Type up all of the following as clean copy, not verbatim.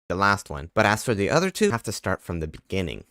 the last one. But as for the other two, I have to start from the beginning.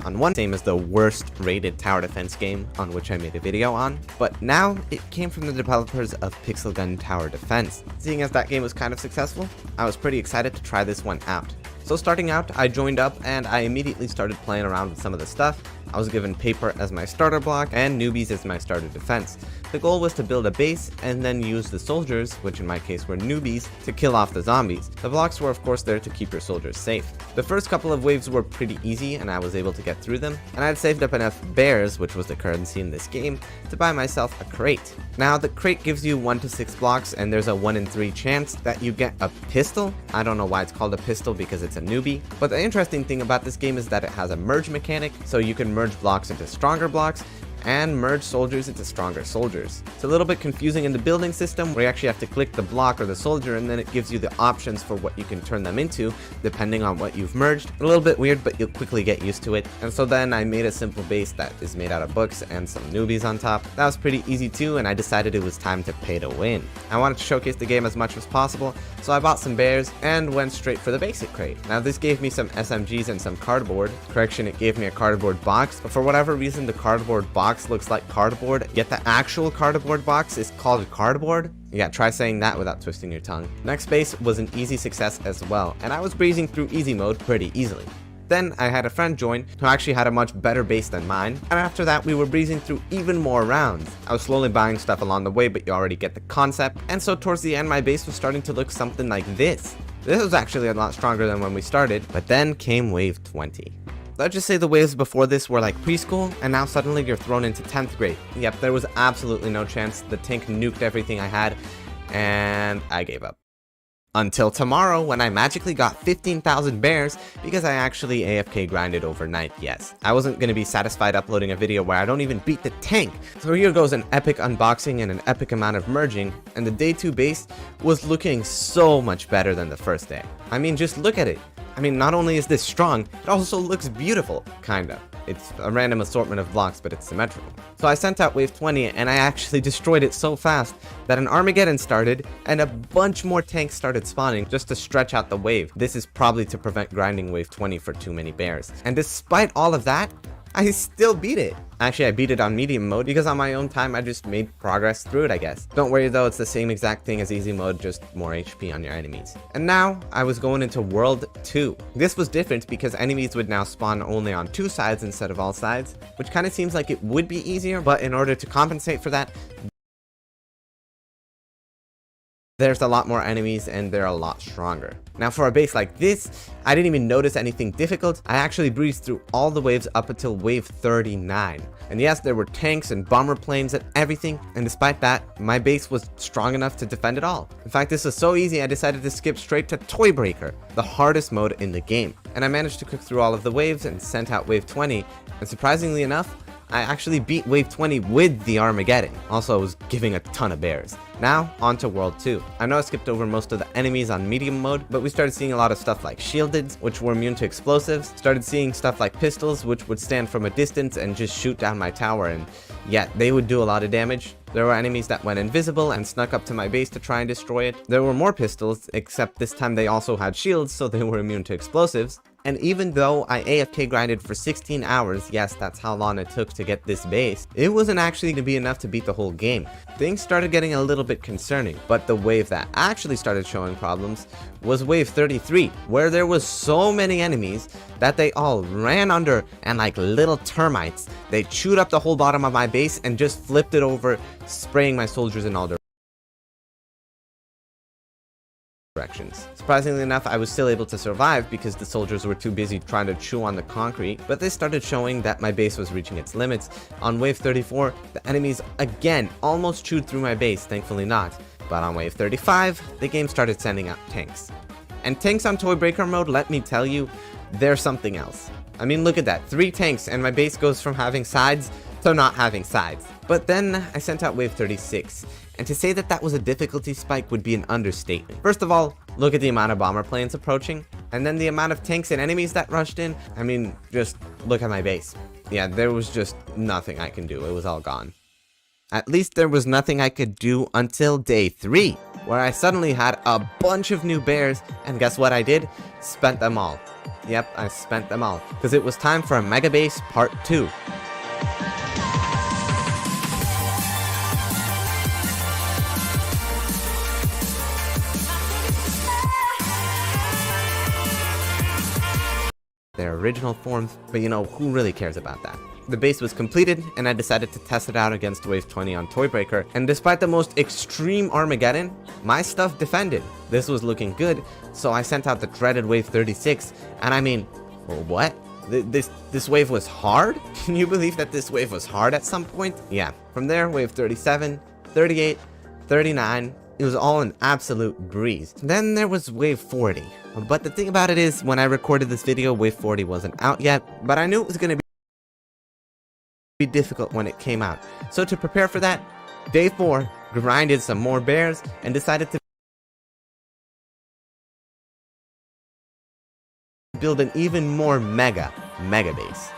On one, same as the worst rated tower defense game on which I made a video on, but now it came from the developers of Pixel Gun Tower Defense. Seeing as that game was kind of successful, I was pretty excited to try this one out. So starting out, I joined up and I immediately started playing around with some of the stuff. I was given paper as my starter block and newbies as my starter defense. The goal was to build a base and then use the soldiers, which in my case were newbies, to kill off the zombies. The blocks were of course there to keep your soldiers safe. The first couple of waves were pretty easy and I was able to get through them, and I had saved up enough bears, which was the currency in this game, to buy myself a crate. Now the crate gives you 1 to 6 blocks and there's a 1 in 3 chance that you get a pistol. I don't know why it's called a pistol because it's a newbie, but the interesting thing about this game is that it has a merge mechanic, so you can merge blocks into stronger blocks and merge soldiers into stronger soldiers. It's a little bit confusing in the building system where you actually have to click the block or the soldier and then it gives you the options for what you can turn them into depending on what you've merged. A little bit weird, but you'll quickly get used to it. And so then I made a simple base that is made out of books and some newbies on top. That was pretty easy too, and I decided it was time to pay to win. I wanted to showcase the game as much as possible, so I bought some bears and went straight for the basic crate. Now this gave me some SMGs and some cardboard. Correction, it gave me a cardboard box, but for whatever reason the cardboard box looks like cardboard, yet the actual cardboard box is called cardboard. Yeah, try saying that without twisting your tongue. Next base was an easy success as well, and I was breezing through easy mode pretty easily. Then I had a friend join who actually had a much better base than mine, and after that we were breezing through even more rounds. I was slowly buying stuff along the way, but you already get the concept, and so towards the end my base was starting to look something like this. This was actually a lot stronger than when we started, but then came wave 20. Let's just say the waves before this were like preschool, and now suddenly you're thrown into 10th grade. Yep, there was absolutely no chance. The tank nuked everything I had, and I gave up. Until tomorrow, when I magically got 15,000 bears because I actually AFK grinded overnight, yes. I wasn't going to be satisfied uploading a video where I don't even beat the tank. So here goes an epic unboxing and an epic amount of merging, and the day 2 base was looking so much better than the first day. I mean, just look at it. I mean, not only is this strong, it also looks beautiful, kinda. It's a random assortment of blocks, but it's symmetrical. So I sent out wave 20, and I actually destroyed it so fast that an Armageddon started, and a bunch more tanks started spawning just to stretch out the wave. This is probably to prevent grinding wave 20 for too many bears. And despite all of that, I still beat it. Actually, I beat it on medium mode because on my own time, I just made progress through it, I guess. Don't worry though, it's the same exact thing as easy mode, just more HP on your enemies. And now, I was going into World 2. This was different because enemies would now spawn only on 2 sides instead of all sides, which kind of seems like it would be easier, but in order to compensate for that, there's a lot more enemies and they're a lot stronger. Now for a base like this, I didn't even notice anything difficult. I actually breezed through all the waves up until wave 39. And yes, there were tanks and bomber planes and everything, and despite that, my base was strong enough to defend it all. In fact, this was so easy I decided to skip straight to Toy Breaker, the hardest mode in the game. And I managed to cook through all of the waves and sent out wave 20, and surprisingly enough, I actually beat wave 20 with the Armageddon. Also, I was giving a ton of bears. Now, on to World 2. I know I skipped over most of the enemies on medium mode, but we started seeing a lot of stuff like shielded, which were immune to explosives. Started seeing stuff like pistols, which would stand from a distance and just shoot down my tower, and yeah, they would do a lot of damage. There were enemies that went invisible and snuck up to my base to try and destroy it. There were more pistols, except this time they also had shields, so they were immune to explosives. And even though I AFK grinded for 16 hours, yes, that's how long it took to get this base, it wasn't actually going to be enough to beat the whole game. Things started getting a little bit concerning, but the wave that actually started showing problems was wave 33, where there was so many enemies that they all ran under, and like little termites, they chewed up the whole bottom of my base and just flipped it over, spraying my soldiers in all directions. Surprisingly enough, I was still able to survive because the soldiers were too busy trying to chew on the concrete, but this started showing that my base was reaching its limits. On wave 34, the enemies again almost chewed through my base, thankfully not. But on wave 35, the game started sending out tanks. And tanks on Toy Breaker mode, let me tell you, they're something else. I mean, look at that, 3 tanks and my base goes from having sides to not having sides. But then I sent out wave 36, and to say that that was a difficulty spike would be an understatement. First of all, look at the amount of bomber planes approaching, and then the amount of tanks and enemies that rushed in. I mean, just look at my base. Yeah, there was just nothing I can do. It was all gone. At least there was nothing I could do until day 3. where I suddenly had a bunch of new bears, and guess what I did? Spent them all. Yep, I spent them all, because it was time for a Mega Base Part 2. Their original forms, but you know, who really cares about that? The base was completed, and I decided to test it out against Wave 20 on Toybreaker, and despite the most extreme Armageddon, my stuff defended. This was looking good, so I sent out the dreaded Wave 36, and I mean, what? This wave was hard? Can you believe that this wave was hard at some point? Yeah, from there, Wave 37, 38, 39, it was all an absolute breeze. Then there was Wave 40. But the thing about it is, when I recorded this video, Wave 40 wasn't out yet, but I knew it was going to be difficult when it came out. So to prepare for that, day 4, grinded some more bears, and decided to build an even more mega base.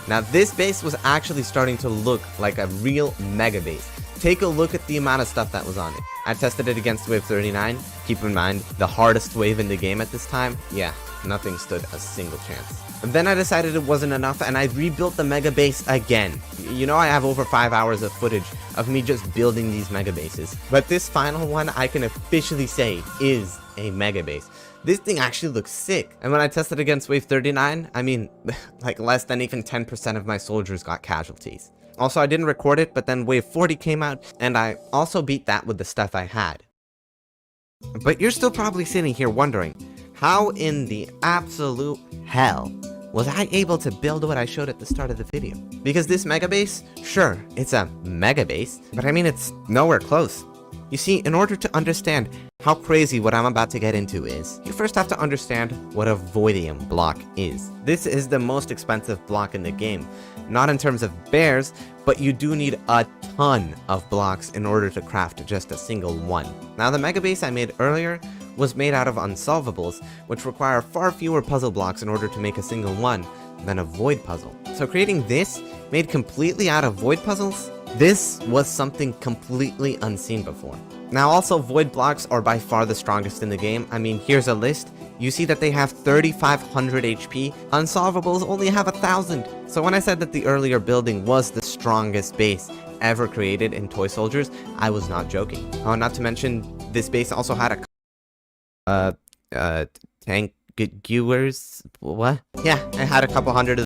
Now this base was actually starting to look like a real mega base. Take a look at the amount of stuff that was on it. I tested it against Wave 39. Keep in mind, the hardest wave in the game at this time. Yeah, nothing stood a single chance. And then I decided it wasn't enough, and I rebuilt the mega base again. You know, I have over 5 hours of footage of me just building these mega bases. But this final one, I can officially say, is a mega base. This thing actually looks sick. And when I tested against Wave 39, I mean, like less than even 10% of my soldiers got casualties. Also, I didn't record it, but then Wave 40 came out, and I also beat that with the stuff I had. But you're still probably sitting here wondering, how in the absolute hell was I able to build what I showed at the start of the video? Because this mega base, sure, it's a mega base, but I mean, it's nowhere close. You see, in order to understand how crazy what I'm about to get into is, you first have to understand what a Voidium block is. This is the most expensive block in the game. Not in terms of bears, but you do need a ton of blocks in order to craft just a single one. Now the mega base I made earlier was made out of unsolvables, which require far fewer puzzle blocks in order to make a single one than a void puzzle. So creating this, made completely out of void puzzles, this was something completely unseen before. Now also, void blocks are by far the strongest in the game. I mean, here's a list. You see that they have 3,500 HP. Unsolvables only have 1,000. So when I said that the earlier building was the strongest base ever created in Toy Soldiers, I was not joking. Oh, not to mention, this base also had a tank viewers. What? Yeah, I had a couple hundred of